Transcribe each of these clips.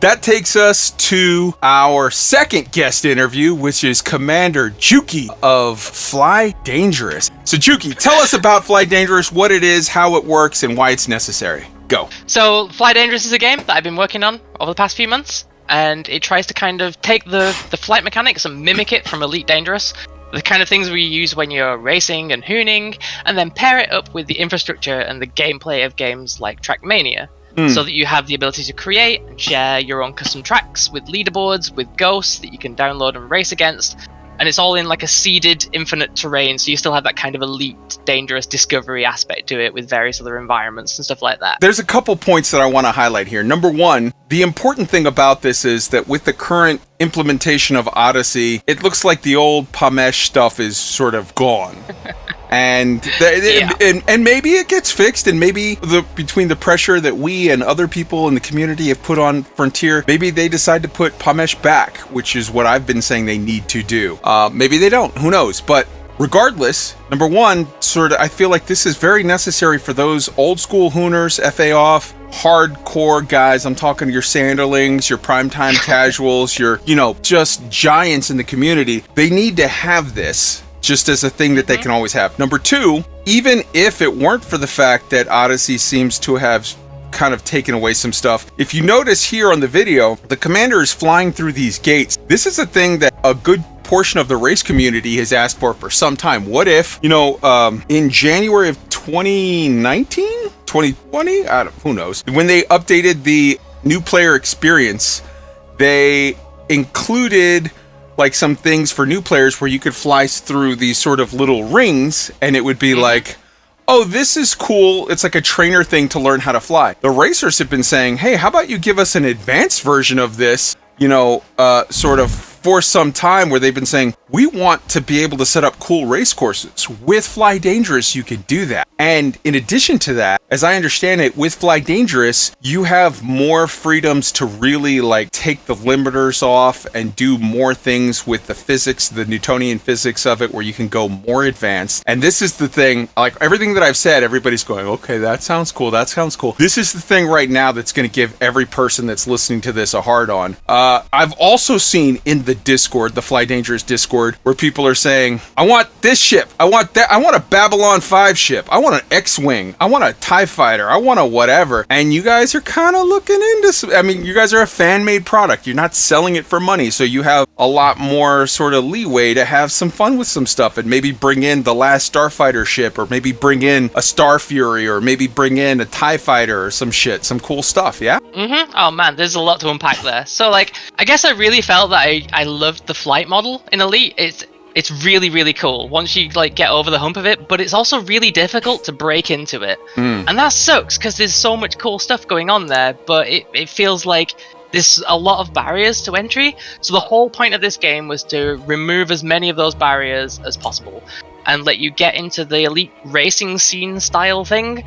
That takes us to our second guest interview, which is Commander Juki of Fly Dangerous. So Juki, tell us about Fly Dangerous, what it is, how it works, and why it's necessary. Go. So Fly Dangerous is a game that I've been working on over the past few months, and it tries to kind of take the flight mechanics and mimic it from Elite Dangerous. The kind of things we use when you're racing and hooning, and then pair it up with the infrastructure and the gameplay of games like Trackmania. So that you have the ability to create and share your own custom tracks with leaderboards, with ghosts that you can download and race against. And it's all in like a seeded infinite terrain, so you still have that kind of elite, dangerous discovery aspect to it with various other environments and stuff like that. There's a couple points that I want to highlight here. Number one, the important thing about this is that with the current implementation of Odyssey, it looks like the old Pomeche stuff is sort of gone. And and maybe it gets fixed, and maybe between the pressure that we and other people in the community have put on Frontier, maybe they decide to put Pomeche back, which is what I've been saying they need to do. Maybe they don't, who knows? But regardless, number one, I feel like this is very necessary for those old school Hooners, FA off, hardcore guys. I'm talking your Sanderlings, your primetime casuals, your, just giants in the community. They need to have this just as a thing that they can always have. Number two, even if it weren't for the fact that Odyssey seems to have kind of taken away some stuff, if you notice here on the video, the commander is flying through these gates. This is a thing that a good portion of the race community has asked for some time. What if, in January of 2019, 2020, who knows, when they updated the new player experience, they included like some things for new players where you could fly through these sort of little rings, and it would be like, oh, this is cool. It's like a trainer thing to learn how to fly. The racers have been saying, hey, how about you give us an advanced version of this, sort of for some time, where they've been saying, we want to be able to set up cool race courses. With Fly Dangerous, you can do that. And in addition to that, as I understand it, with Fly Dangerous, you have more freedoms to really like take the limiters off and do more things with the physics, the Newtonian physics of it, where you can go more advanced. And this is the thing, like everything that I've said, everybody's going, okay, that sounds cool. That sounds cool. This is the thing right now that's going to give every person that's listening to this a hard on. I've also seen in the Discord, the Fly Dangerous Discord, where people are saying, I want this ship, I want that, I want a Babylon 5 ship, I want an X-Wing, I want a TIE Fighter, I want a whatever. And you guys are kind of looking into some, you guys are a fan-made product. You're not selling it for money, so you have a lot more sort of leeway to have some fun with some stuff and maybe bring in the last Starfighter ship, or maybe bring in a Star Fury, or maybe bring in a TIE Fighter or some shit, some cool stuff, yeah? Oh man, there's a lot to unpack there. So like, I guess I really felt that I loved the flight model in Elite. It's really, really cool once you like get over the hump of it, but it's also really difficult to break into it. And that sucks because there's so much cool stuff going on there, but it feels like there's a lot of barriers to entry. So the whole point of this game was to remove as many of those barriers as possible and let you get into the elite racing scene style thing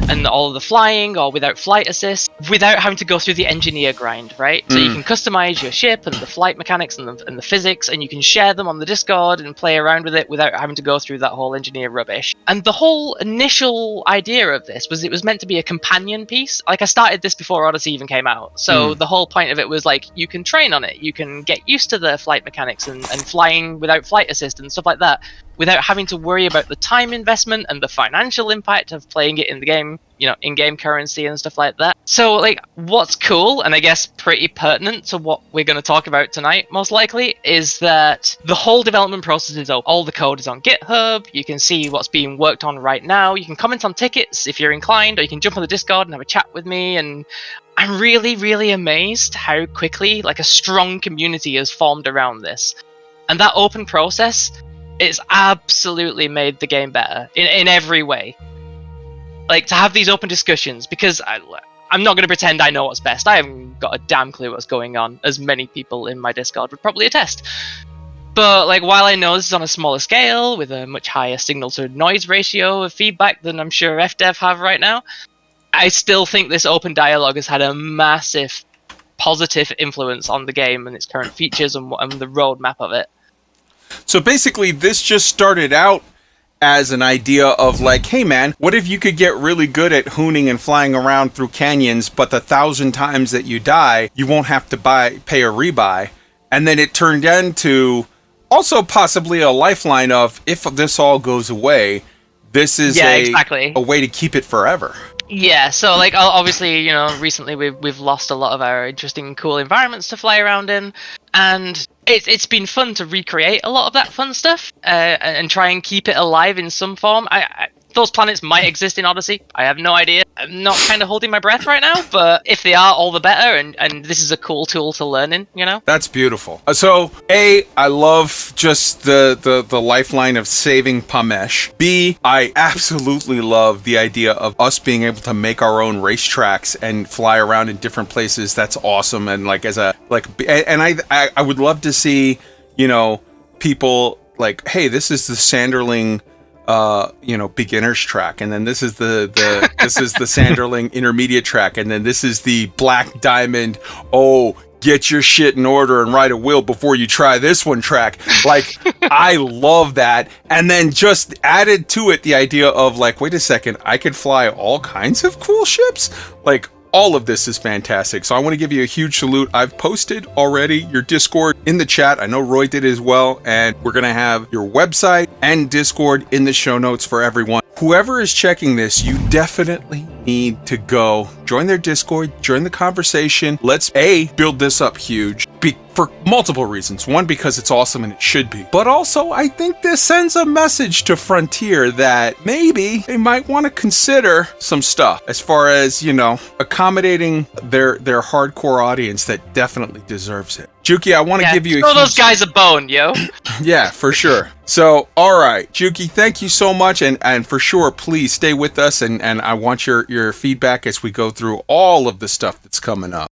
and all of the flying, or without flight assist, without having to go through the engineer grind, right? So you can customize your ship and the flight mechanics and the physics, and you can share them on the Discord and play around with it without having to go through that whole engineer rubbish. And the whole initial idea of this was it was meant to be a companion piece. Like, I started this before Odyssey even came out, so the whole point of it was like, you can train on it, you can get used to the flight mechanics and flying without flight assist and stuff like that, without having to worry about the time investment and the financial impact of playing it in the game, in-game currency and stuff like that. So, like, what's cool, and I guess pretty pertinent to what we're going to talk about tonight, most likely, is that the whole development process is open. All the code is on GitHub, you can see what's being worked on right now, you can comment on tickets if you're inclined, or you can jump on the Discord and have a chat with me, and I'm really, really amazed how quickly, like, a strong community has formed around this. And that open process, it's absolutely made the game better in every way. Like, to have these open discussions, because I'm not going to pretend I know what's best. I haven't got a damn clue what's going on, as many people in my Discord would probably attest. But, like, while I know this is on a smaller scale, with a much higher signal-to-noise ratio of feedback than I'm sure FDev have right now, I still think this open dialogue has had a massive positive influence on the game and its current features and the roadmap of it. So basically, this just started out as an idea of like, hey man, what if you could get really good at hooning and flying around through canyons, but the 1,000 times that you die, you won't have to pay a rebuy. And then it turned into also possibly a lifeline of, if this all goes away, this is a way to keep it forever. Yeah, so like obviously, you know, recently we've lost a lot of our interesting, cool environments to fly around in, and it's been fun to recreate a lot of that fun stuff and try and keep it alive in some form. Those planets might exist in Odyssey. I have no idea. I'm not kind of holding my breath right now, but if they are, all the better, and this is a cool tool to learn in, you know? That's beautiful. So, A, I love just the lifeline of saving Pomeche. B, I absolutely love the idea of us being able to make our own racetracks and fly around in different places. That's awesome. And like, I would love to see, you know, people like, hey, this is the Sanderling beginner's track, and then this is the this is the Sanderling intermediate track, and then this is the Black Diamond, get your shit in order and ride a wheel before you try this one track. Like, I love that. And then just added to it the idea of like, wait a second, I could fly all kinds of cool ships. Like, all of this is fantastic. So I want to give you a huge salute. I've posted already your Discord in the chat. I know Roy did as well. And we're going to have your website and Discord in the show notes for everyone. Whoever is checking this, you definitely need to go join their Discord, join the conversation. Let's build this up huge for multiple reasons. One, because it's awesome and it should be. But also, I think this sends a message to Frontier that maybe they might want to consider some stuff as far as, you know, accommodating their hardcore audience that definitely deserves it. Juki, I want to give you throw those guys a bone, yo. Yeah, for sure. So, all right, Juki, thank you so much, and for sure, please stay with us, and I want your feedback as we go through all of the stuff that's coming up.